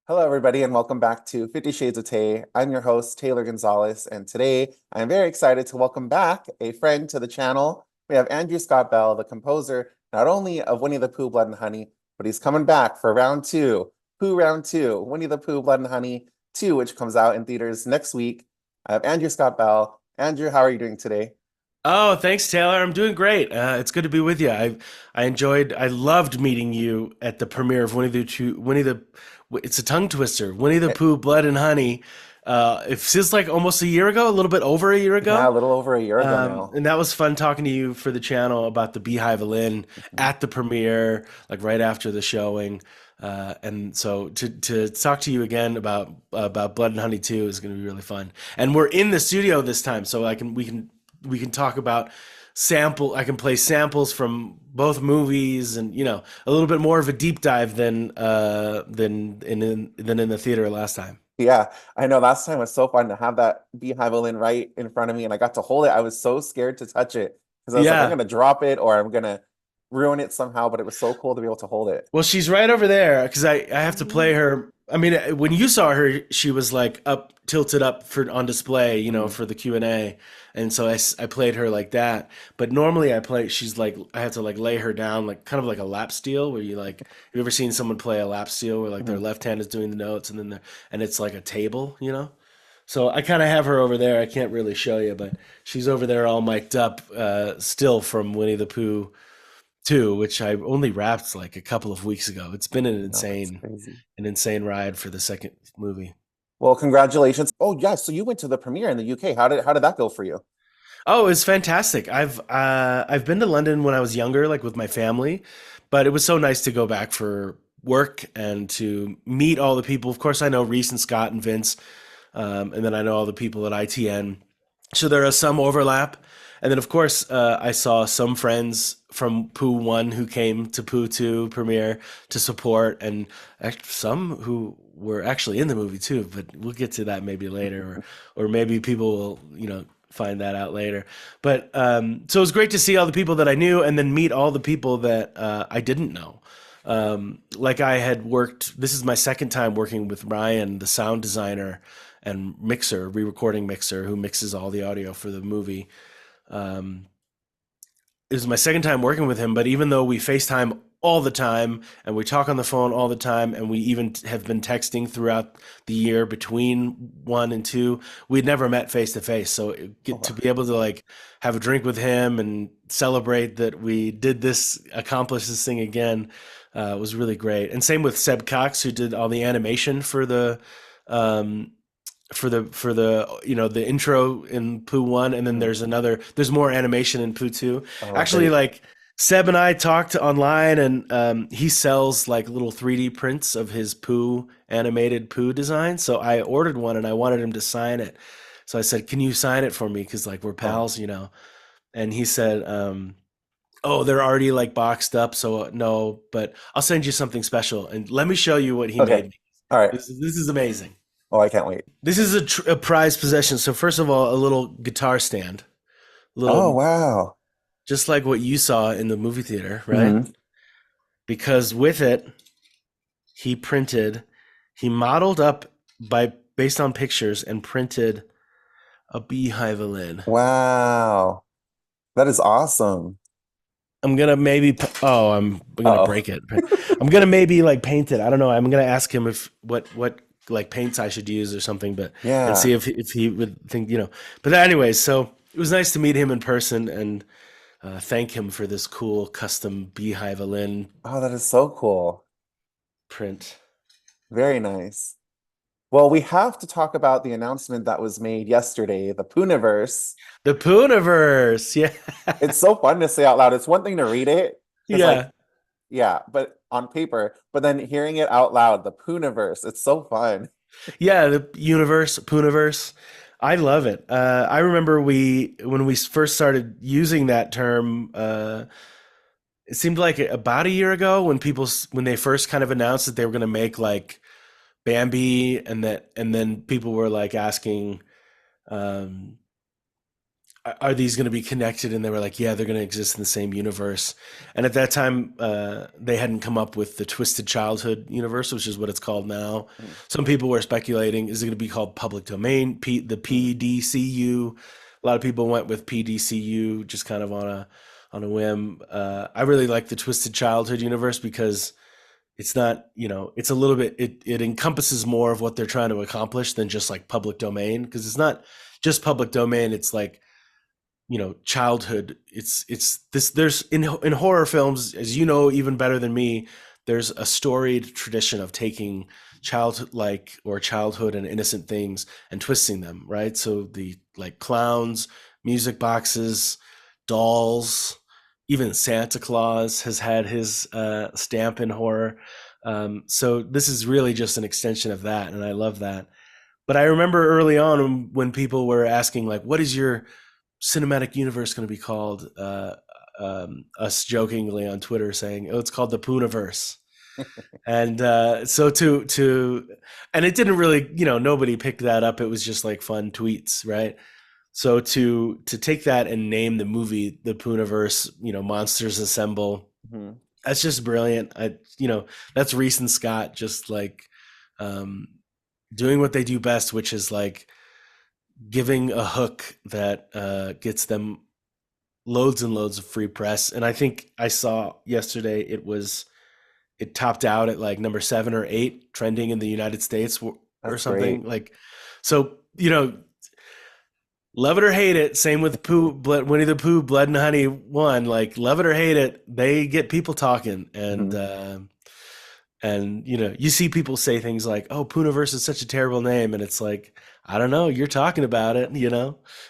Hello, everybody, and welcome back to 50 Shades of Tay. I'm your host, Taylor Gonzalez, and today I'm very excited to welcome back a friend to the channel. We have Andrew Scott Bell, the composer, not only of Winnie the Pooh, Blood and Honey, but he's coming back for round two, Pooh Round 2, Winnie the Pooh, Blood and Honey 2, which comes out in theaters next week. I have Andrew Scott Bell. Andrew, how are you doing today? Oh, thanks, Taylor. I'm doing great. It's good to be with you. I loved meeting you at the premiere of It's a tongue twister. Winnie the Eh, Pooh, Blood and Honey. It feels like almost a year ago, a little bit over a year Yeah, a ago. little over a year ago now. And that was fun talking to you for the channel about the Beehive of Lynn at the premiere, like right after the showing. And so to talk to you again about Blood and Honey 2 is going to be really fun. And we're in the studio this time, so we can talk about I can play samples from both movies, and a little bit more of a deep dive than in the theater last time. Yeah, I know last time was so fun to have that beehive in right in front of me and I got to hold it. I was so scared to touch it because I was like, I'm Yeah. gonna drop it or I'm gonna ruin it somehow, but it was so cool to be able to hold it. Well, she's right over there because I have to play her. I mean, when you saw her, she was like up, tilted up for on display, Mhm. for the Q&A. And so I played her like that. But normally she's like, I have to like lay her down, like kind of like a lap steel where have you ever seen someone play a lap steel where like their Mhm. left hand is doing the notes and it's like a table? So I kind of have her over there. I can't really show you, but she's over there all mic'd up, still from Winnie the Pooh 2, which I only wrapped like a couple of weeks ago. It's been No, that's crazy. an insane ride for the second movie. Well, congratulations. Oh, yeah, so you went to the premiere in the UK. How did that go for you? Oh, it's fantastic. I've been to London when I was younger, like with my family, but it was so nice to go back for work and to meet all the people. Of course, I know Reese and Scott and Vince, and then I know all the people at ITN. So there is some overlap. And then, of course, I saw some friends from Pooh 1 who came to Pooh 2 premiere to support, and some who were actually in the movie too, but we'll get to that maybe later, or maybe people will, find that out later. But so it was great to see all the people that I knew and then meet all the people that I didn't know. Like I had worked, this is my second time working with Ryan, the sound designer and mixer, re-recording mixer, who mixes all the audio for the movie. Um, it was my second time working with him, but even though we FaceTime all the time and we talk on the phone all the time and we even have been texting throughout the year between 1 and 2, we'd never met face to face. So Oh, get to wow. be able to like have a drink with him and celebrate that we did this, accomplish this thing again, was really great. And same with Seb Cox, who did all the animation um, for the the intro in Pooh 1, and then Mhm. there's more animation in Pooh 2. Oh, Actually, great. like Seb and I talked online, and he sells like little 3D prints of his Pooh animated Pooh design. So I ordered one and I wanted him to sign it. So I said, "Can you sign it for me? Because like we're Oh, pals." And he said, "Oh, they're already like boxed up, so no, but I'll send you something special, and let me show you what he okay. made me. All right. This is amazing." Oh, I can't wait. This is a prized possession. So first of all, a little guitar stand, Oh, little wow. just like what you saw in the movie theater, right? Hmm. Because with it, he printed, he modeled up by based on pictures and printed a beehive violin. Wow. That is awesome. I'm gonna maybe oh I'm gonna Uh-oh. break it. I'm gonna maybe like paint it. I don't know. I'm gonna ask him if what like paints I should use or something, but and see Yeah. if he would think. But anyways, so it was nice to meet him in person and thank him for this cool custom beehive violin Oh, that is so cool. print. Very nice. Well, we have to talk about the announcement that was made yesterday, the Pooniverse. The Pooniverse, yeah, It's so fun to say out loud. It's one thing to read it, because like, yeah, yeah, but on paper, but then hearing it out loud, the Pooniverse, it's so fun. yeah. The universe, Pooniverse. I love it. I remember when we first started using that term. It seemed like about a year ago when when they first kind of announced that they were going to make like Bambi, and then people were like asking, um, are these going to be connected? And they were like, yeah, they're going to exist in the same universe. And at that time, they hadn't come up with the Twisted Childhood universe, which is what it's called now. Mm, Some people were speculating, is it going to be called Public Domain, the mm, PDCU? A lot of people went with PDCU just kind of on a whim. I really like the Twisted Childhood universe because it's not, it's a little bit, it encompasses more of what they're trying to accomplish than just like public domain, because it's not just public domain. It's like, childhood. It's this, there's in horror films, as you know even better than me, there's a storied tradition of taking childhood and innocent things and twisting them, right? So the like clowns, music boxes, dolls, even Santa Claus has had his stamp in horror. So this is really just an extension of that, and I love that. But I remember early on when people were asking, like, what is your cinematic universe going to be called? Us jokingly on Twitter saying, "Oh, it's called the Pooniverse." And so and it didn't really, nobody picked that up. It was just like fun tweets, right? So to take that and name the movie the Pooniverse, Monsters Assemble, mhm. that's just brilliant. That's Reese and Scott just like um, doing what they do best, which is like giving a hook that gets them loads and loads of free press. And I think I saw yesterday it topped out at like number 7 or 8 trending in the United States or That's something great. like. So love it or hate it. Same with Winnie the Pooh, Blood and Honey one. Like love it or hate it, they get people talking, Mhm. and you see people say things like, "Oh, Pooniverse is such a terrible name," and it's like, I don't know. You're talking about it.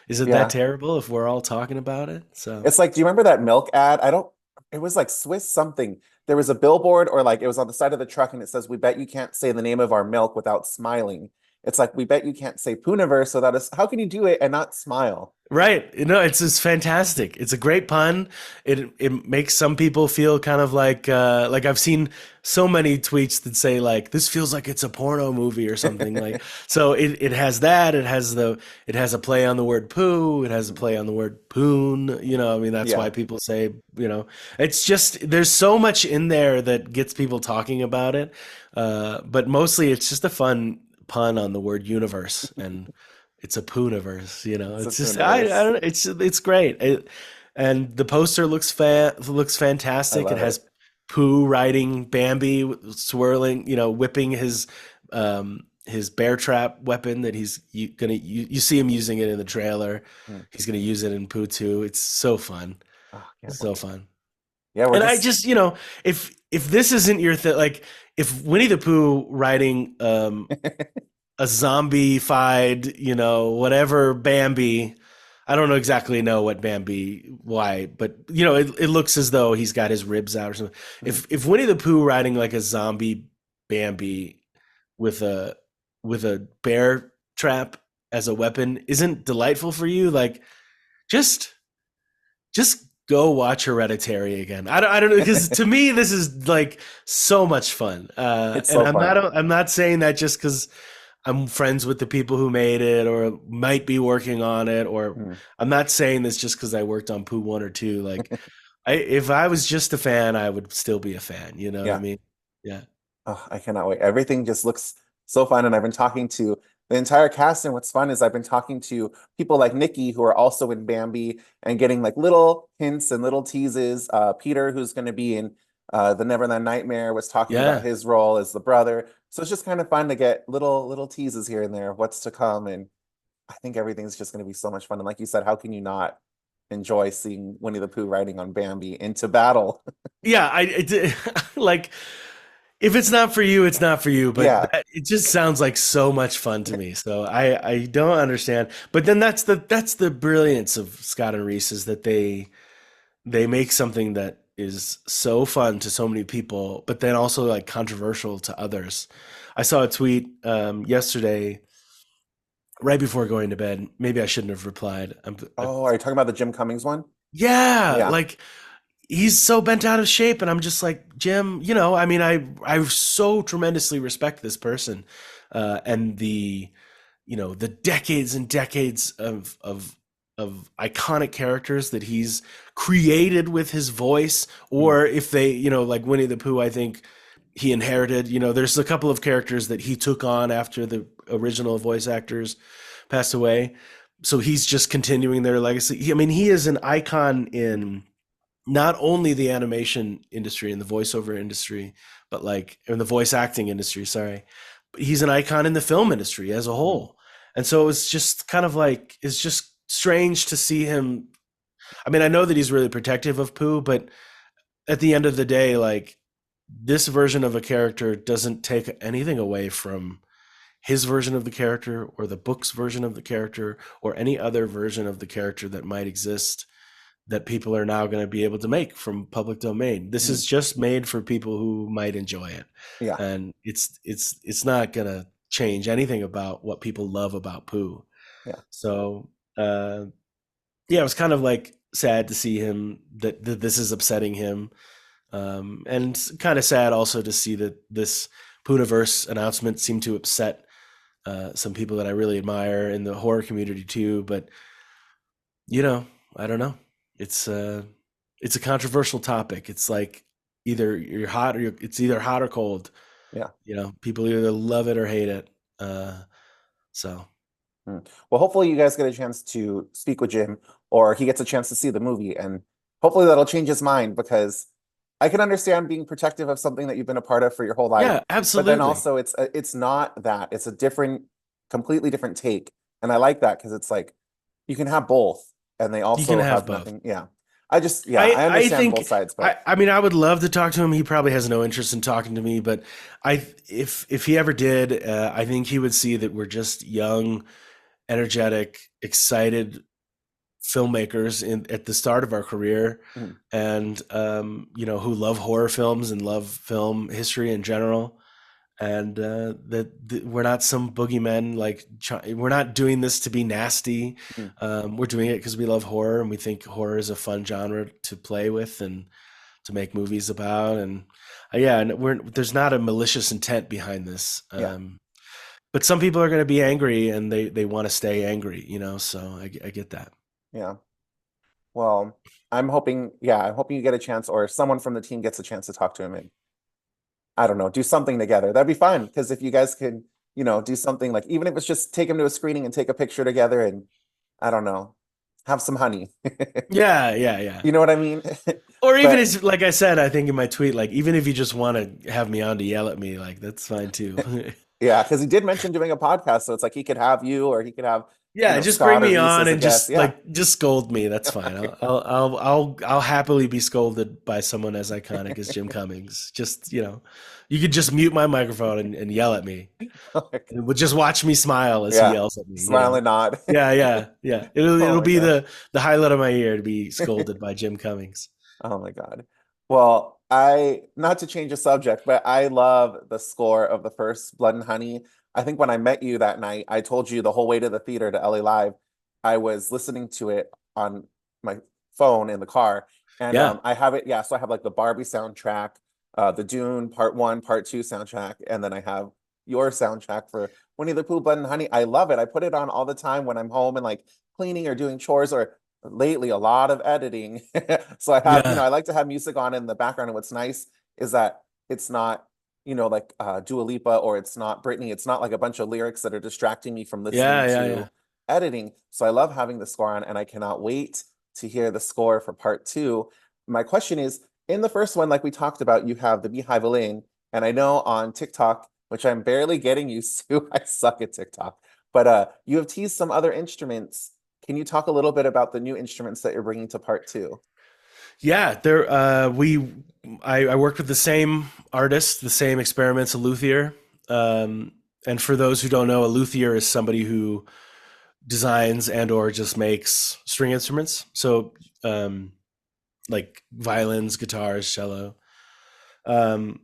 Is it that Yeah. terrible if we're all talking about it? So It's like, do you remember that milk ad? I don't, it was like Swiss something. There was a billboard or like it was on the side of the truck and it says, "We bet you can't say the name of our milk without smiling." It's like, we bet you can't say Pooniverse without us. How can you do it and not smile? right. It's just fantastic. It's a great pun. It makes some people feel kind of like I've seen so many tweets that say like this feels like it's a porno movie or something like. So it has that. It has a play on the word poo. It has a play on the word poon. I mean that's why Yeah. people say, it's just there's so much in there that gets people talking about it. But mostly it's just a fun pun on the word universe, and it's a Pooniverse. It's a It's just I Pooniverse. don't know. It's great. And the poster looks I fantastic. It love it. has Pooh riding Bambi, swirling, whipping his bear trap weapon that gonna you see him using it in the trailer. Mm. He's gonna use it in Pooh too. It's so fun, Oh, can't so wait. fun. Yeah, we're And I just just, if this isn't your thing, like if Winnie the Pooh riding a zombified, whatever Bambi. I don't know exactly know what Bambi why, but it looks as though he's got his ribs out or something. If Winnie the Pooh riding like a zombie Bambi with a bear trap as a weapon isn't delightful for you, like just go watch Hereditary again. I don't know, because to me this is like so much fun. it's And so fun. I'm not saying that just because I'm friends with the people who made it or might be working on it, or Mm. I'm not saying this just because I worked on Pooh 1 or 2. Like if I was just a fan, I would still be a fan. You know what I Yeah. mean? Yeah. Oh, I cannot wait. Everything just looks so fun. And I've been talking to the entire cast. And what's fun is I've been talking to people like Nikki, who are also in Bambi, and getting like little hints and little teases. Peter, who's going to be in the Neverland Nightmare, was talking about Yeah. his role as the brother. So it's just kind of fun to get little teases here and there of what's to come. And I think everything's just going to be so much fun. And like you said, how can you not enjoy seeing Winnie the Pooh riding on Bambi into battle? Yeah. Like, if it's not for you, it's not for you. But Yeah. it just sounds like so much fun to me. So I don't understand. But then that's the brilliance of Scott and Reese, is that they make something that is so fun to so many people, but then also like controversial to others. I saw a tweet yesterday right before going to bed. Maybe I shouldn't have replied. Oh, are you talking about the Jim Cummings one? Yeah, Yeah. like he's so bent out of shape, and I'm just like, Jim. I mean, I so tremendously respect this person, and the decades and decades of of iconic characters that he's created with his voice, Mm, or if they, like Winnie the Pooh, I think he inherited, there's a couple of characters that he took on after the original voice actors passed away. So he's just continuing their legacy. I mean, he is an icon in not only the animation industry and the voiceover industry, but like in the voice acting industry, sorry. But he's an icon in the film industry as a mm, whole. And so it's just kind of like, it's just strange to see him. I mean, I know that he's really protective of Pooh, but at the end of the day, like this version of a character doesn't take anything away from his version of the character or the book's version of the character or any other version of the character that might exist that people are now going to be able to make from public domain. This mm. is just made for people who might enjoy it, Yeah, and it's not going to change anything about what people love about Pooh. yeah, So yeah, it was kind of like sad to see him that this is upsetting him, and kind of sad also to see that this Poohniverse announcement seemed to upset some people that I really admire in the horror community too. But I don't know. It's it's a controversial topic. It's like either you're hot or it's either hot or cold. yeah. People either love it or hate it. Uh, so Mm. Well, hopefully you guys get a chance to speak with Jim, or he gets a chance to see the movie, and hopefully that'll change his mind because I can understand being protective of something that you've been a part of for your whole life, yeah, but then absolutely. also it's not that. It's a different, completely different take, and I like that because it's like you can have both, and they You can also have have both. nothing. Yeah, yeah, I I understand think both sides, but I mean I would love to talk to him. He probably has no interest in talking to me, but if he ever did, I think he would see that we're just young, energetic, excited filmmakers at the start of our career, mm, and who love horror films and love film history in general, and that we're not some boogeymen. Like we're not doing this to be nasty. mm, We're doing it because we love horror and we think horror is a fun genre to play with and to make movies about. And yeah, and there's not a malicious intent behind this. yeah, But some people are going to be angry and they want to stay angry, so I get that. yeah. Well, I'm hoping you get a chance, or someone from the team gets a chance to talk to him, and I don't know, do something together. That'd be fun because if you guys could, do something like even if it's just take him to a screening and take a picture together, and I don't know, have some honey. Yeah, yeah, yeah. You know what I mean? Or even But as like I said, I think in my tweet, like even if you just want to have me on to yell at me, like that's fine too. yeah, because he did mention doing a podcast, so it's like he could have you, or he could have, Yeah, just bring Scott or me Reese on as a and guest. just Yeah. like just scold me. That's fine. I'll happily be scolded by someone as iconic as Jim Cummings. Just you could just mute my microphone and yell at me, and would just watch me smile as he Yeah. yells at me. Smile and nod. Yeah, yeah, yeah. It'll Oh it'll my be God. the highlight of my year to be scolded by Jim Cummings. Oh my God. Well, not to change the subject, but I love the score of the first Blood and Honey. I think when I met you that night, I told you the whole way to the theater to LA Live, I was listening to it on my phone in the car. And Yeah, I have it, yeah. So I have like the Barbie soundtrack, the Dune Part One, Part Two soundtrack, and then I have your soundtrack for Winnie the Pooh, Blood and Honey. I love it. I put it on all the time when I'm home and like cleaning or doing chores, or lately a lot of editing. So I have, yeah, I like to have music on in the background. And what's nice is that it's not, like Dua Lipa, or it's not Britney. It's not like a bunch of lyrics that are distracting me from listening yeah, yeah, yeah. to editing. So I love having the score on, and I cannot wait to hear the score for part two. My question is, in the first one, like we talked about, you have the Beehive Elaine, and I know on TikTok, which I'm barely getting used to, I suck at TikTok, but you have teased some other instruments. Can you talk a little bit about the new instruments that you're bringing to part two? Yeah, there I worked with the same artist, the same experiments, a luthier. And for those who don't know, a luthier is somebody who designs and or just makes string instruments. So like violins, guitars, cello. Um,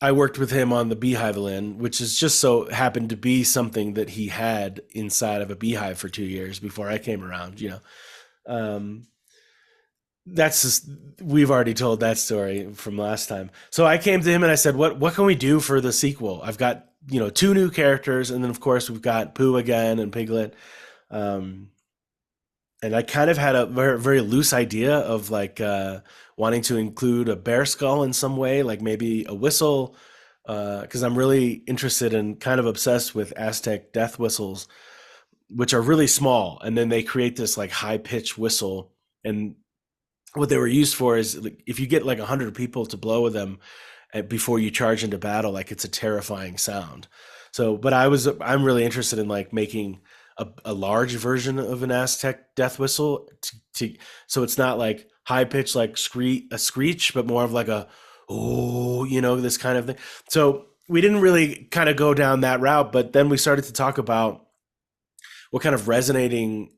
I worked with him on the beehive violin, which is just so happened to be something that he had inside of a beehive for 2 years before I came around. Um, that's just we've already told that story from last time. So I came to him and I said, "What can we do for the sequel? I've got two new characters, and then of course we've got Pooh again and Piglet." Um, and I kind of had a very, very loose idea of like wanting to include a bear skull in some way, like maybe a whistle, because I'm really interested and kind of obsessed with Aztec death whistles, which are really small, and then they create this like high pitched whistle. And what they were used for is like, if you get like 100 people to blow with them before you charge into battle, like it's a terrifying sound. So, but I'm really interested in like making a large version of an Aztec death whistle so it's not like high pitched like a screech, but more of like a oh, this kind of thing. So we didn't really kind of go down that route, but then we started to talk about what kind of resonating,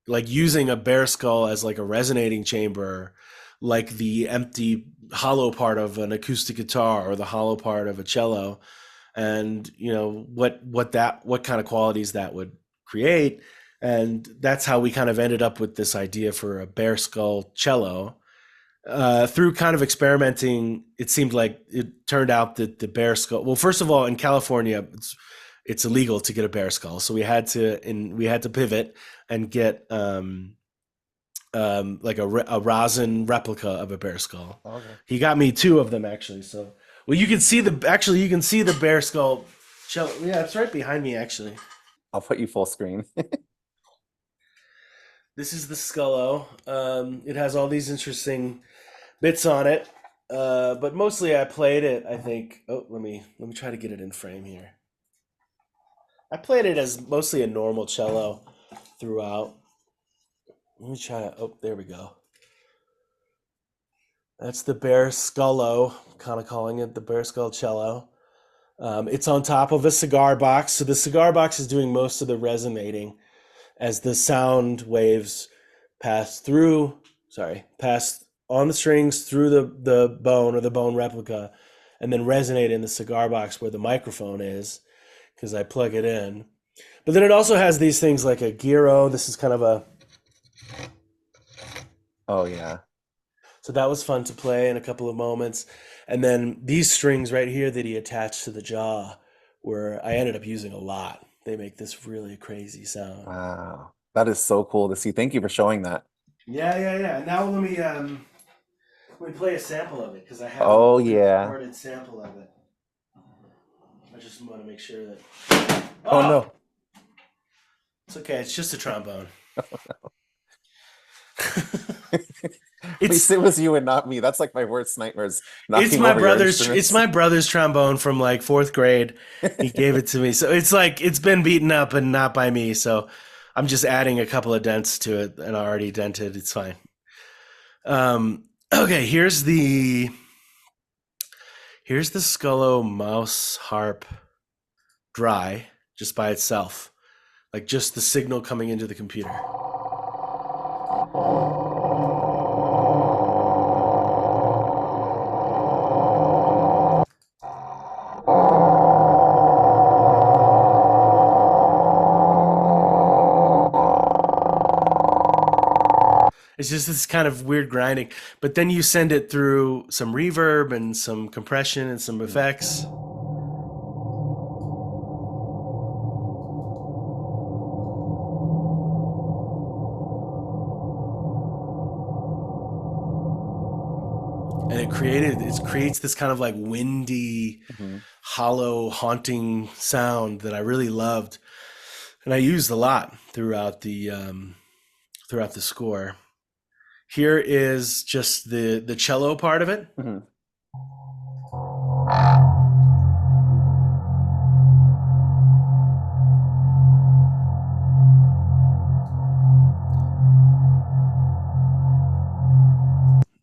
like using a bear skull as like a resonating chamber, like the empty hollow part of an acoustic guitar or the hollow part of a cello, and what kind of qualities that would create. And that's how we kind of ended up with this idea for a bear skull cello. Through kind of experimenting, it seemed like it turned out that the bear skull. Well, first of all, in California, it's illegal to get a bear skull, so we had to pivot and get like a rosin replica of a bear skull. Okay. He got me two of them actually. So, well, you can see the bear skull cello. Yeah, it's right behind me actually. I'll put you full screen. This is the Scullo. It has all these interesting bits on it, but mostly I played it. I think. Oh, let me try to get it in frame here. I played it as mostly a normal cello throughout. Let me try to. Oh, there we go. That's the Bear Scullo. Kind of calling it the Bear Skull cello. It's on top of a cigar box, so the cigar box is doing most of the resonating as the sound waves pass through. Sorry, pass on the strings through the bone or the bone replica, and then resonate in the cigar box where the microphone is, because I plug it in. But then it also has these things like a gyro. This is kind of a Oh yeah. So that was fun to play in a couple of moments. And then these strings right here that he attached to the jaw, where I ended up using a lot. They make this really crazy sound. Wow. That is so cool to see. Thank you for showing that. Yeah, yeah, yeah. Now let me play a sample of it because I have a Oh yeah. recorded sample of it. I just want to make sure that. Oh Oh, no. it's okay. It's just a trombone. At least It's it was you and not me. That's like my worst nightmares, It's knocking my over your brother's. It's instruments. my brother's trombone from like fourth grade. He gave it to me, so it's like it's been beaten up and not by me. So I'm just adding a couple of dents to it, and already dented. It's fine. Okay, here's the Scullo mouse harp dry, just by itself, like just the signal coming into the computer. It's just this kind of weird grinding, but then you send it through some reverb and some compression and some Mhm. effects, and it creates this kind of like windy, Mhm. hollow, haunting sound that I really loved, and I used a lot throughout the score. Here is just the cello part of it. Mhm.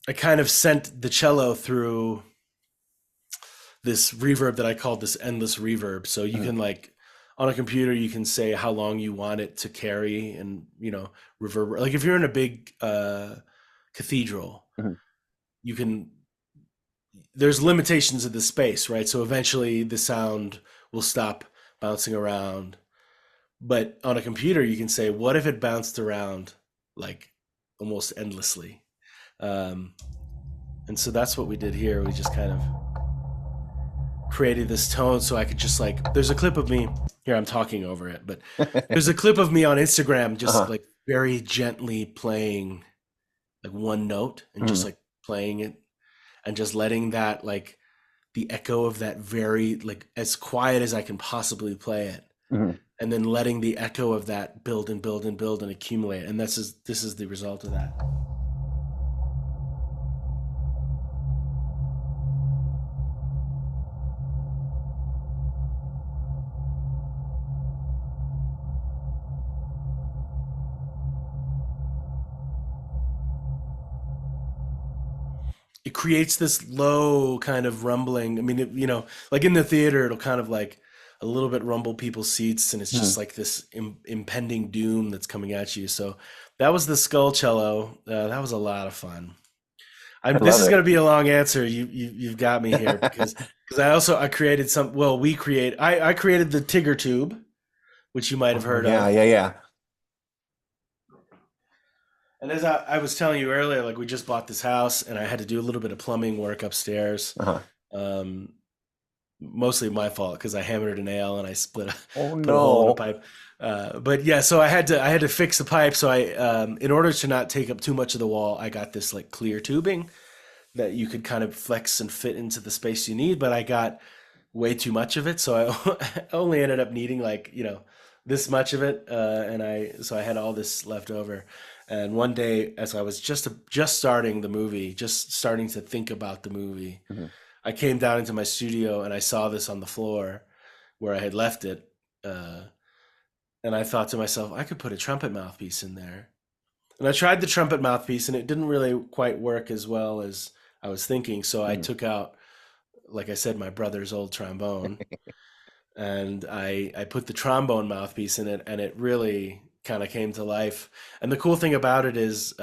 I kind of sent the cello through this reverb that I called this endless reverb. So you Mhm. can like on a computer you can say how long you want it to carry and reverb. Like if you're in a big cathedral, Mhm. you can there's limitations of the space, right? So eventually the sound will stop bouncing around. But on a computer you can say what if it bounced around like almost endlessly. Um, and so that's what we did here. We just kind of created this tone so I could just like there's a clip of me here, I'm talking over it, but there's a clip of me on Instagram just Uh-huh. like very gently playing like one note and just Mhm, like playing it and just letting that like the echo of that very like as quiet as I can possibly play it, mhm. and then letting the echo of that build and build and build and accumulate. And this is the result of that. It creates this low kind of rumbling. I mean, like in the theater, it'll kind of like a little bit rumble people's seats, and it's just Mhm. like this impending doom that's coming at you. So that was the skull cello. That was a lot of fun. I This love is it. going to be a long answer. You've got me here because I created some. Well, I created the Tigger tube, which you might have Oh heard yeah, of. yeah, yeah. And as I was telling you earlier, like we just bought this house, and I had to do a little bit of plumbing work upstairs. Uh-huh. Um, Mostly my fault because I hammered a nail and I Oh put a hole in a no. pipe. But yeah, so I had to fix the pipe. So in order to not take up too much of the wall, I got this like clear tubing that you could kind of flex and fit into the space you need. But I got way too much of it, so I only ended up needing like this much of it, and I had all this left over. And one day, as I was just starting the movie, just starting to think about the movie, Mhm. I came down into my studio and I saw this on the floor where I had left it, uh, and I thought to myself, I could put a trumpet mouthpiece in there. And I tried the trumpet mouthpiece, and it didn't really quite work as well as I was thinking. So I Mhm. took out, like I said, my brother's old trombone, and I put the trombone mouthpiece in it, and it really kind of came to life. And the cool thing about it is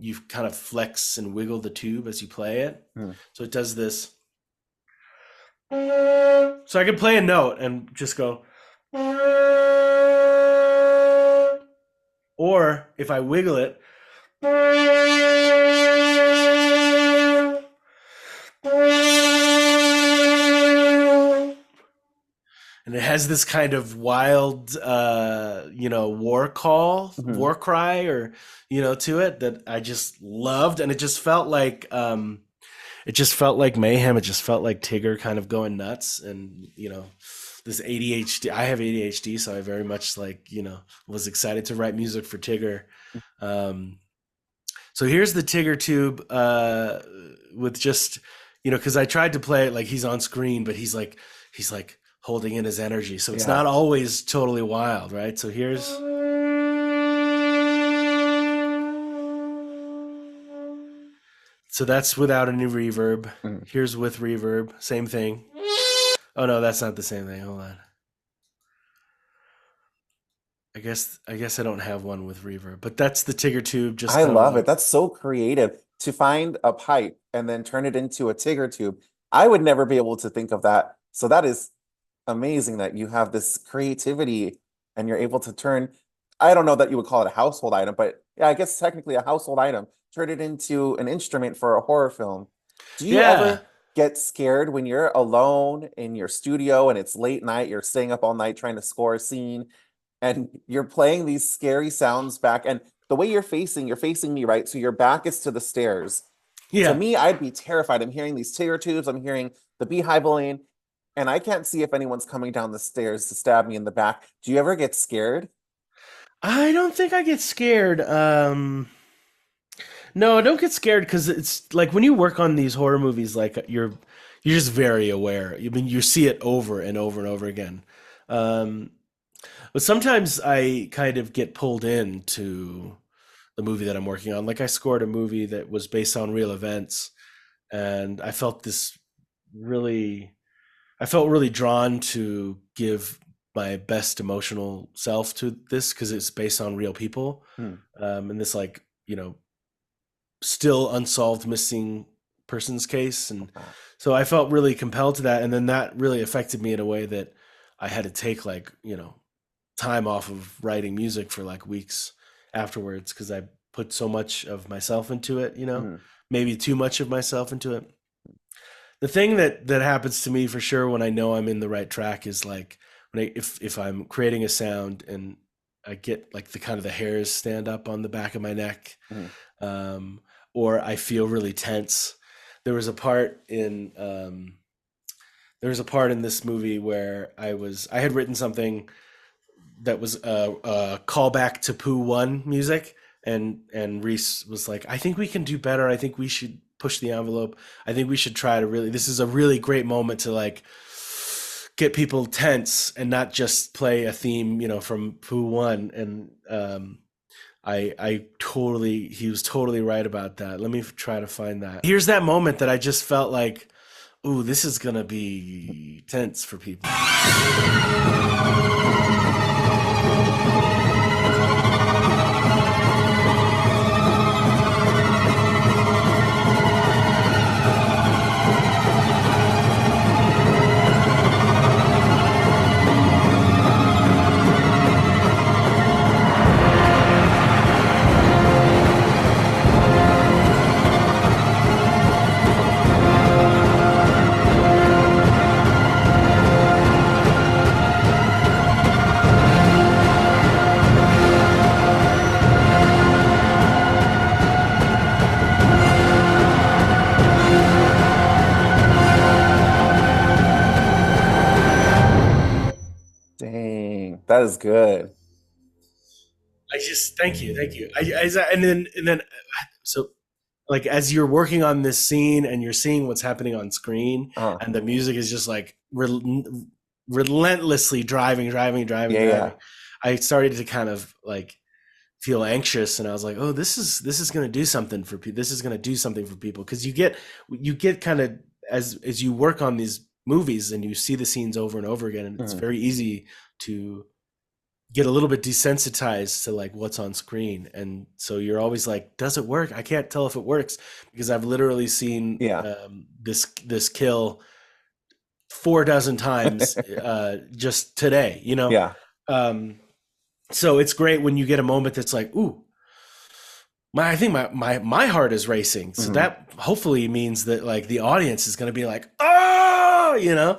you kind of flex and wiggle the tube as you play it, Mhm. so it does this. So I can play a note and just go, or if I wiggle it, and it has this kind of wild Mhm. war cry, or to it, that I just loved. And it just felt like mayhem. It just felt like Tigger kind of going nuts. And this ADHD, I have ADHD, so I very much was excited to write music for Tigger. um, so here's the Tigger tube, with just because I tried to play it like he's on screen, but he's like holding in his energy, so it's Yeah. not always totally wild, right? So that's without any reverb. Mhm. Here's with reverb, same thing. Oh no, that's not the same thing. Hold on. I guess I don't have one with reverb, but that's the Tigger tube, just I kind of love it. like. That's so creative to find a pipe and then turn it into a Tigger tube. I would never be able to think of that. So that is amazing that you have this creativity and you're able to turn, I don't know that you would call it a household item, but yeah, I guess technically a household item, turn it into an instrument for a horror film. Do you Yeah. ever get scared when you're alone in your studio and it's late night, you're staying up all night trying to score a scene and you're playing these scary sounds back and the way you're facing me, right? So your back is to the stairs. To Yeah. me, I'd be terrified. I'm hearing these Tigger tubes, I'm hearing the beehive lane, and I can't see if anyone's coming down the stairs to stab me in the back. Do you ever get scared? I don't think I get scared. No, I don't get scared because it's like when you work on these horror movies, like you're just very aware. I mean, you see it over and over and over again. Um, but sometimes I kind of get pulled into the movie that I'm working on. Like I scored a movie that was based on real events, and really, I felt really drawn to give my best emotional self to this because it's based on real people, Hmm. and this still unsolved missing persons case. And Ah, so I felt really compelled to that, and then that really affected me in a way that I had to take time off of writing music for like weeks afterwards because I put so much of myself into it, hmm. maybe too much of myself into it. The thing that happens to me for sure when I know I'm in the right track is like if I'm creating a sound and I get like the kind of the hairs stand up on the back of my neck, Mhm. um, or I feel really tense. There was a part in there was a part in this movie where I had written something that was a callback to Pooh One music, and Reese was like, "I think we can do better. I think we should push the envelope. I think we should try to really. This is a really great moment to like get people tense and not just play a theme, from Pooh One." And I totally, he was totally right about that. Let me try to find that. Here's that moment that I just felt like, ooh, this is gonna be tense for people. Dang, that is good. I just thank you. And then so like as you're working on this scene and you're seeing what's happening on screen, Uh, and the music is just like relentlessly driving, driving, driving, yeah, yeah. driving. I started to kind of like feel anxious, and I was like, oh, this is going to do something for people. This is going to do something for people, because you get kind of, as you work on these movies and you see the scenes over and over again, and it's Mhm. very easy to get a little bit desensitized to like what's on screen. And so you're always like, does it work? I can't tell if it works, because I've literally seen Yeah, this kill 4 dozen times just today, yeah. um so it's great when you get a moment that's like, ooh, I think my heart is racing. So Mhm. that hopefully means that like the audience is going to be like, oh, Yeah.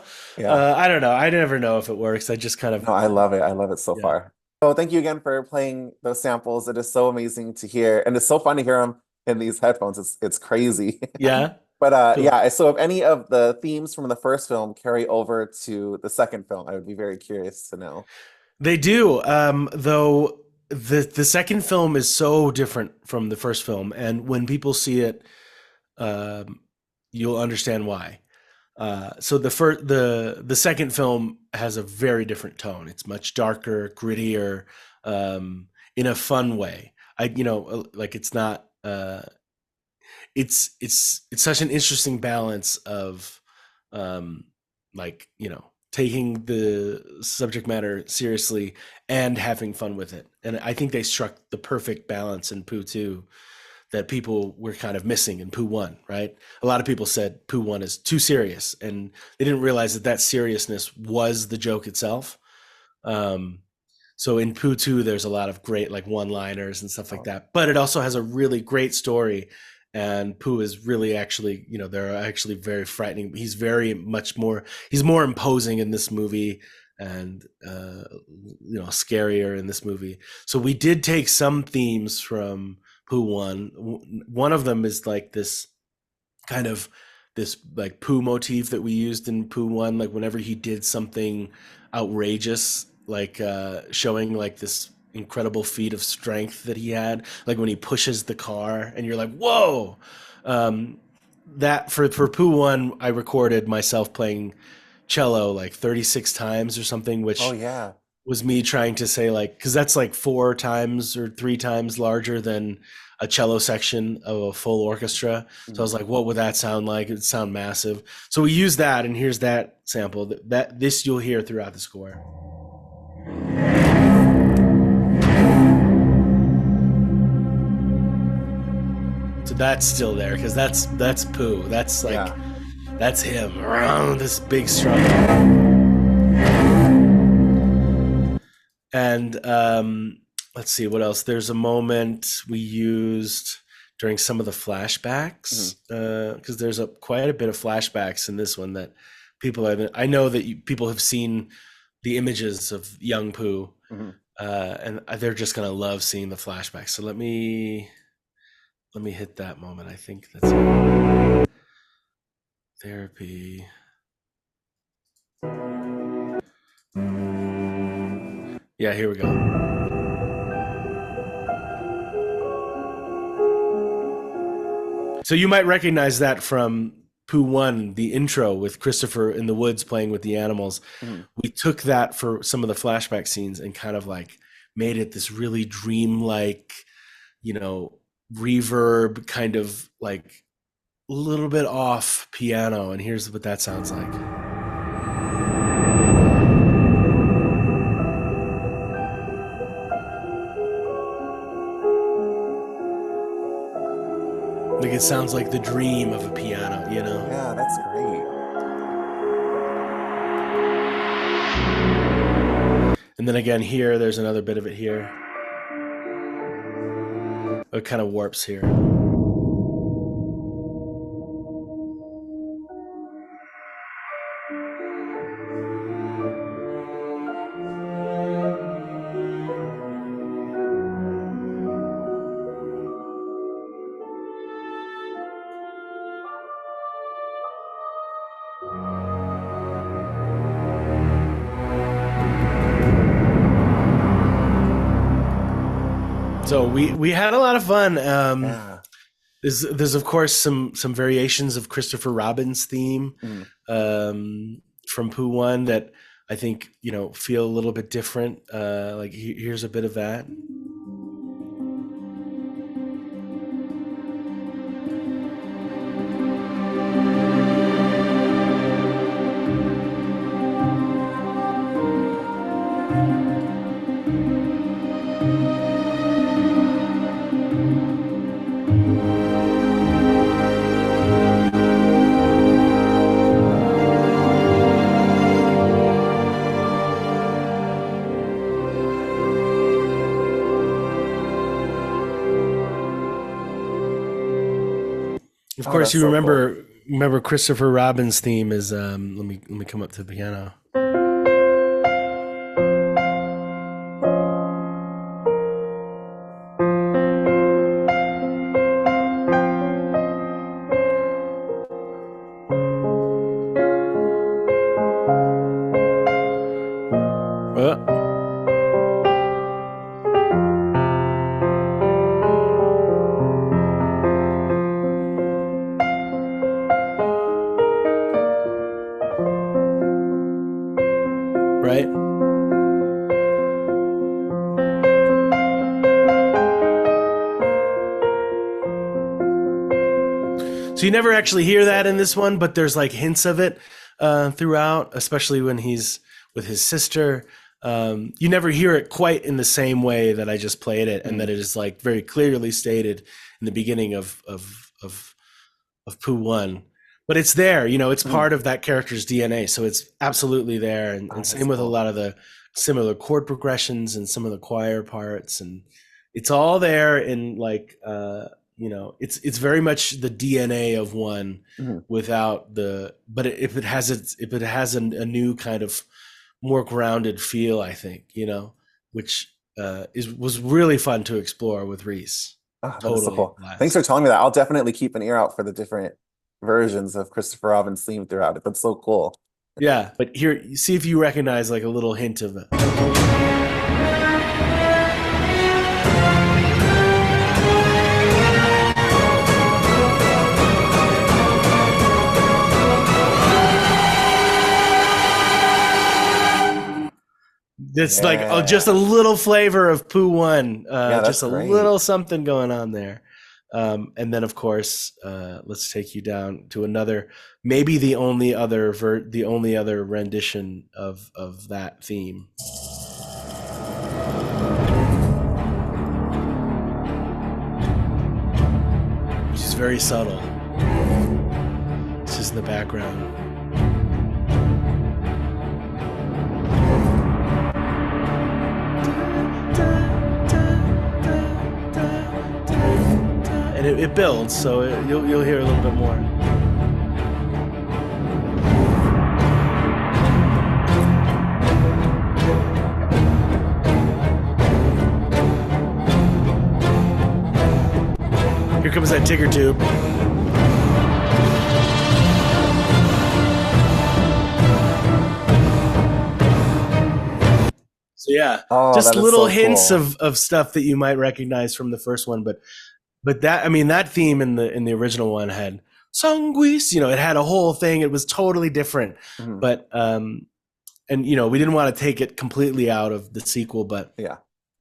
I don't know. I never know if it works. I just kind of, No, I love it. I love it so yeah. far. So thank you again for playing those samples. It is so amazing to hear, and it's so fun to hear them in these headphones. It's crazy. Yeah. But Cool. yeah, so if any of the themes from the first film carry over to the second film, I would be very curious to know. They do. Though the second film is so different from the first film, and when people see it, um, you'll understand why. So the second film has a very different tone. It's much darker, grittier, um, in a fun way. Like it's not. It's such an interesting balance of, um, like taking the subject matter seriously and having fun with it. And I think they struck the perfect balance in Pooh 2 that people were kind of missing in Pooh 1, right? A lot of people said Pooh 1 is too serious, and they didn't realize that that seriousness was the joke itself. Um, so in Pooh 2, there's a lot of great like one-liners and stuff like Oh, that, but it also has a really great story. And Pooh is really actually, they're actually very frightening. He's more imposing in this movie, and scarier in this movie. So we did take some themes from Pooh One. One of them is like this kind of this like Pooh motif that we used in Pooh One. Like whenever he did something outrageous, like showing like this incredible feat of strength that he had, like when he pushes the car, and you're like, whoa. Um, that for Pooh One, I recorded myself playing cello like 36 times or something, oh which yeah. was me trying to say like, because that's like 4 times or 3 times larger than a cello section of a full orchestra. So I Mhm. was like, what would that sound like? It'd sound massive. So we use that, and here's that sample that this you'll hear throughout the score. So that's still there, because that's Pooh. That's like, Yeah. that's him around this big struggle. And let's see what else. There's a moment we used during some of the flashbacks, Mhm. because there's quite a bit of flashbacks in this one that people have. I know that people have seen the images of young Pooh, Mhm. And they're just gonna love seeing the flashbacks. So let me hit that moment. I think that's it. Therapy. Yeah, here we go. So you might recognize that from Pooh 1, the intro with Christopher in the woods playing with the animals. Mhm. We took that for some of the flashback scenes and kind of like made it this really dreamlike, reverb kind of like a little bit off piano. And here's what that sounds like. Like it sounds like the dream of a piano, you know? Yeah, that's great. And then again here, there's another bit of it here. It kind of warps here. So we had a lot of fun. Yeah. There's of course some variations of Christopher Robin's theme Mhm. from Pooh 1 that I think feel a little bit different. Like here's a bit of that. Of Oh, course, that's you so cool. remember Christopher Robin's theme is let me come up to the piano. Uh, right? So you never actually hear that in this one, but there's like hints of it throughout, especially when he's with his sister. You never hear it quite in the same way that I just played it, and that it is like very clearly stated in the beginning of Pooh 1. But it's there, it's Mhm. part of that character's DNA. So it's absolutely there. And, Oh, and that's same with a cool. lot of the similar chord progressions and some of the choir parts. And it's all there in like, it's very much the DNA of 1 Mhm. without but if it has a new kind of more grounded feel, I think, which was really fun to explore with Reese. Oh, that is so Totally cool. Thanks blast. for telling me that. I'll definitely keep an ear out for the different versions of Christopher Robin's theme throughout it. That's so cool. Yeah, but here, see if you recognize like a little hint of it. It's like just a Yeah. little flavor of Pooh 1, Yeah, that's just a great. little something going on there. And then, of course, let's take you down to another, maybe the only other rendition of that theme, which is very subtle. It's just in the background. And it builds, so you'll hear a little bit more. comes that ticker tube. So yeah, Oh, just that is little so hints cool. of stuff that you might recognize from the first one, but that, I mean, that theme in the original one had sanguis, it had a whole thing. It was totally different, Mhm. but and we didn't want to take it completely out of the sequel, but Yeah.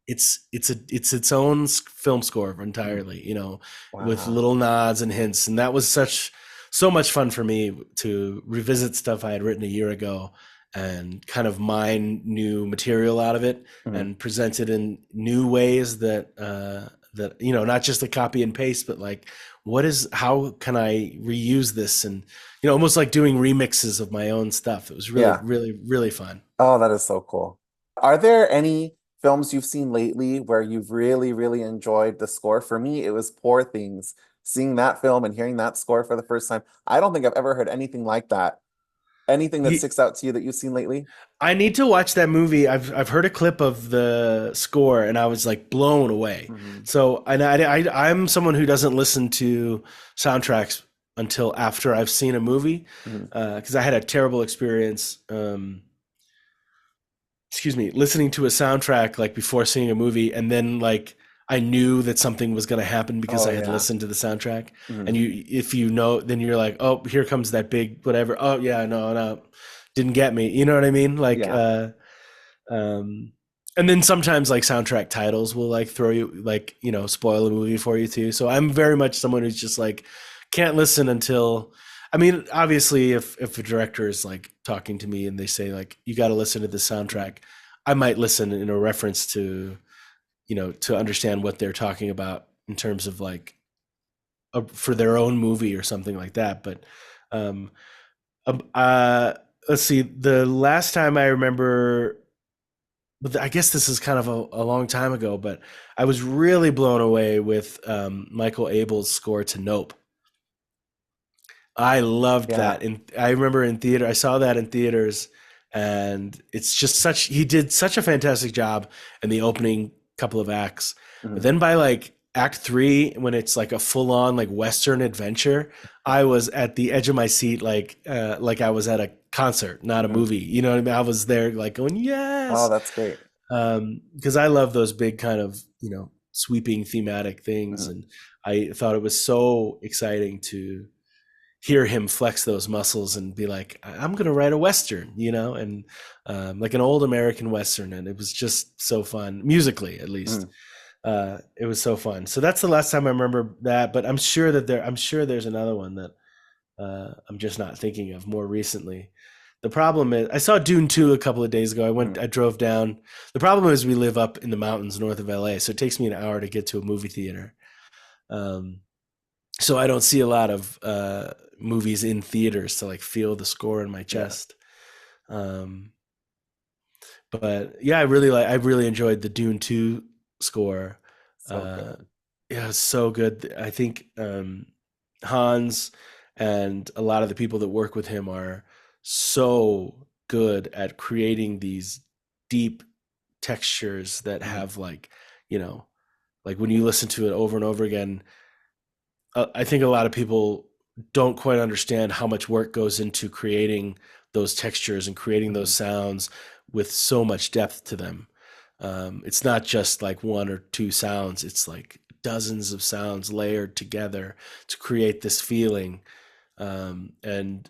it's its own film score Mhm. entirely, with Wow. little nods and hints, and that was so much fun for me to revisit stuff I had written a year ago and kind of mine new material out of it Mhm. and present it in new ways that not just a copy and paste, but like how can I reuse this, and almost like doing remixes of my own stuff. It was really, Yeah. really, really fun. Oh, that is so cool. Are there any films you've seen lately where you've really, really enjoyed the score? For me, it was Poor Things. Seeing that film and hearing that score for the first time, I don't think I've ever heard anything like that. Anything that sticks out to you that you've seen lately? I need to watch that movie. I've heard a clip of the score and I was like blown away. Hmm. So, and I'm someone who doesn't listen to soundtracks until after I've seen a movie, Hmm. because I had a terrible experience. Excuse me, listening to a soundtrack like before seeing a movie, and then like I knew that something was going to happen because Oh, I had yeah. listened to the soundtrack. Hmm. And if then you're like, oh, here comes that big whatever. Oh yeah, no, no, didn't get me. You know what I mean? Like, Yeah. um, and then sometimes like soundtrack titles will like throw you like spoil a movie for you too. So I'm very much someone who's just like can't listen until. I mean, obviously, if a director is like talking to me and they say like you got to listen to the Mhm. soundtrack, I might listen in a reference to to understand what they're talking about in terms of like for their own movie or something like that. But um, um, uh, let's see, the last time I remember, but I guess this is kind of a long time ago, but I was really blown away with Michael Abel's score to Nope. I loved Yeah. that. And I remember in theater, I saw that in theaters, and it's just he did such a fantastic job in the opening couple of acts. But Mhm. then by like act three, when it's like a full on like Western adventure, I was at the edge of my seat, like I was at a concert, not a Mhm. movie. You know what I mean? I was there like going, Oh, yes. that's great. Because I love those big kind of, sweeping thematic things. Mhm. And I thought it was so exciting to hear him flex those muscles and be like, I'm going to write a Western, and like an old American Western. And it was just so fun, musically, at least. Mhm. It was so fun. So that's the last time I remember that, but I'm sure there's another one that I'm just not thinking of more recently. The problem is, I saw Dune 2 a couple of days ago. Mhm. I drove down. The problem is, we live up in the mountains north of LA, so it takes me an hour to get to a movie theater. Um, so I don't see a lot of movies in theaters to like feel the score in my Yeah. chest. Um, but yeah, I really enjoyed the Dune 2 score. So Uh, good. yeah, it was so good. I think Hans and a lot of the people that work with him are so good at creating these deep textures that Mhm. have you know, like when you listen to it over and over again, I think a lot of people don't quite understand how much work goes into creating those textures and creating those Mhm. sounds with so much depth to them. It's not just like one or two sounds, it's like dozens of sounds layered together to create this feeling. And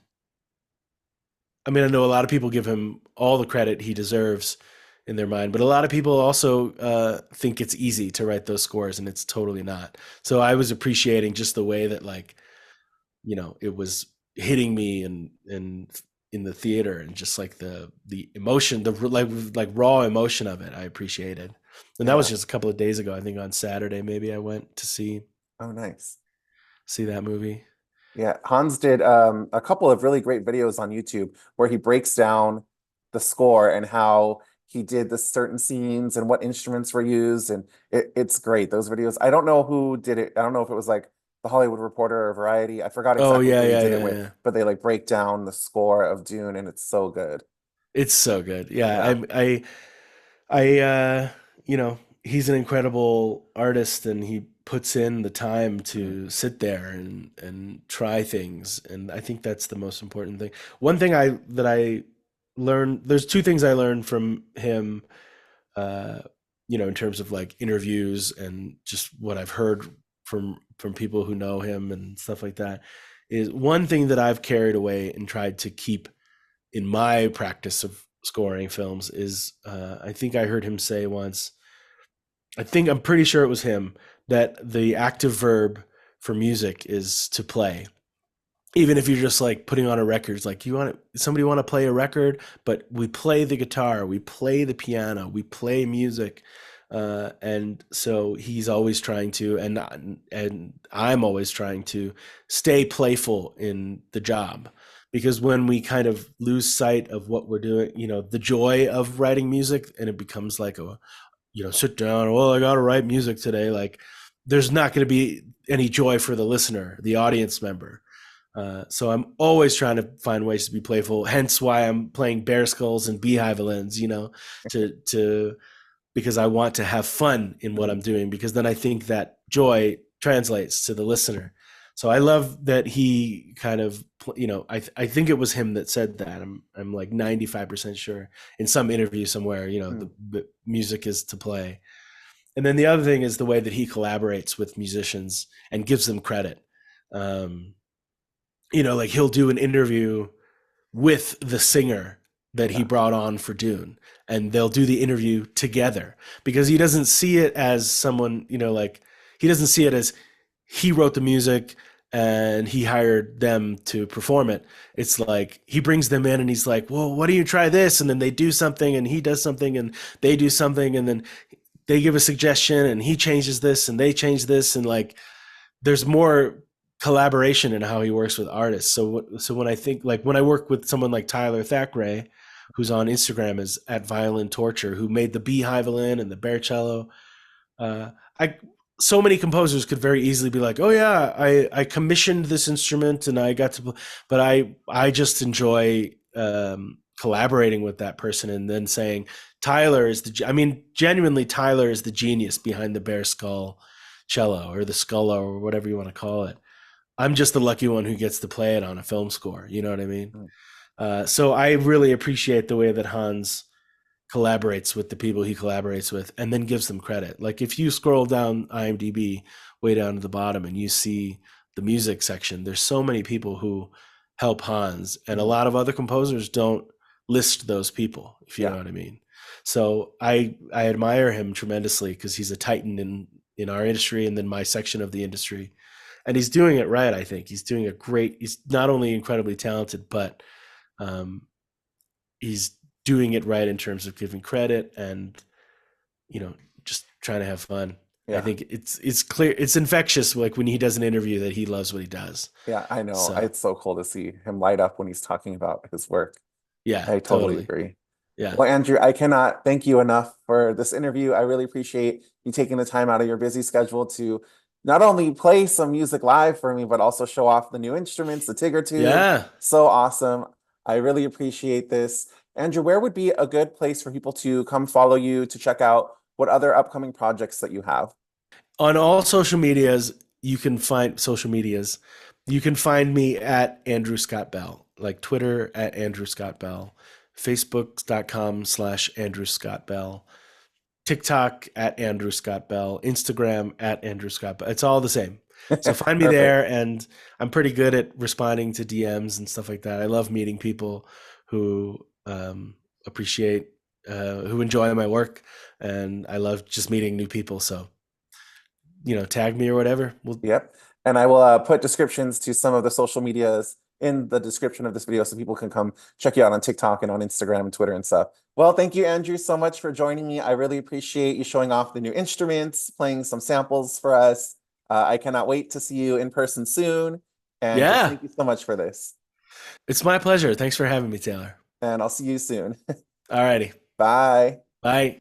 I mean, I know a lot of people give him all the credit he deserves in their mind, but a lot of people also think it's easy to write those scores, and it's totally not. So I was appreciating just the way that it was hitting me and in the theater, and just like the emotion, the like raw emotion of it, I appreciated. And that was Yeah. just a couple of days ago. I think on Saturday maybe I went to Oh, nice. see that movie. Yeah, Hans did a couple of really great videos on YouTube where he breaks down the score and how he did the certain scenes and what instruments were used, and it's great. Those videos. I don't know who did it. I don't know if it was like the Hollywood Reporter or Variety. I forgot Oh exactly yeah, who he yeah, did it yeah, with, yeah. but they like break down the score of Dune, and it's so good. It's so good. Yeah, Yeah. I he's an incredible artist, and puts in the time to sit there and try things, and I think that's the most important thing. One thing I learned, there's two things I learned from him, uh, in terms of like interviews and just what I've heard from people who know him and stuff like that, is one thing that I've carried away and tried to keep in my practice of scoring films is, I think I heard him say once, I'm pretty sure it was him, that the active verb for music is to play. Even if you're just like putting on a record, it's like somebody want to play a record, but we play the guitar, we play the piano, we play music. And so he's always trying to, and I'm always trying to stay playful in the job, because when we kind of lose sight of what we're doing, the joy of writing music, and it becomes like sit down, well, I got to write music today. Like, there's not going to be any joy for the listener, the audience member. So I'm always trying to find ways to be playful. Hence why I'm playing bear skulls and beehive violins, to because I want to have fun in what I'm doing, because then I think that joy translates to the listener. So I love that he kind of, I think it was him that said that. I'm like 95% sure in some interview somewhere, the music is to play. And then the other thing is the way that he collaborates with musicians and gives them credit. Like he'll do an interview with the singer that he brought on for Dune, and they'll do the interview together, because he doesn't see it as someone, like he doesn't see it as he wrote the music and he hired them to perform it. It's like he brings them in and he's like, well, why don't you try this? And then they do something and he does something and they do something, and then they give a suggestion and he changes this and they change this. And like, there's more collaboration in how he works with artists. So when I think, like, when I work with someone like Tyler Thackeray, who's on Instagram as at Violin Torture, who made the beehive violin and the bear cello, I so many composers could very easily be like, oh yeah, I commissioned this instrument and I got to, but I just enjoy collaborating with that person and then saying Tyler is genuinely Tyler is the genius behind the bear skull cello or the scullo or whatever you want to call it. I'm just the lucky one who gets to play it on a film score. You know what I mean? So I really appreciate the way that Hans collaborates with the people he collaborates with and then gives them credit. Like if you scroll down IMDb way down to the bottom and you see the music section, there's so many people who help Hans, and a lot of other composers don't list those people, if you know what I mean. So I admire him tremendously because he's a titan in our industry and then my section of the industry. And he's doing it right. I think he's not only incredibly talented, but he's doing it right in terms of giving credit and, just trying to have fun. I think it's clear, it's infectious. Like when he does an interview that he loves what he does. Yeah, I know. So, it's so cool to see him light up when he's talking about his work. Yeah, I totally agree. Yeah. Well, Andrew, I cannot thank you enough for this interview. I really appreciate you taking the time out of your busy schedule to not only play some music live for me, but also show off the new instruments, the Tigger tube. Yeah. So awesome. I really appreciate this. Andrew, where would be a good place for people to come follow you, to check out what other upcoming projects that you have? On all social medias, you can find me at Andrew Scott Bell, like Twitter at Andrew Scott Bell, Facebook.com/Andrew Scott Bell, TikTok at Andrew Scott Bell, Instagram at Andrew Scott Bell. It's all the same. So find me there, and I'm pretty good at responding to DMs and stuff like that. I love meeting people who appreciate, who enjoy my work, and I love just meeting new people. So, tag me or whatever. Yep. And I will put descriptions to some of the social medias in the description of this video so people can come check you out on TikTok and on Instagram and Twitter and stuff. Well, thank you, Andrew, so much for joining me. I really appreciate you showing off the new instruments, playing some samples for us. I cannot wait to see you in person soon. And thank you so much for this. It's my pleasure. Thanks for having me, Taylor. And I'll see you soon. All righty. Bye. Bye.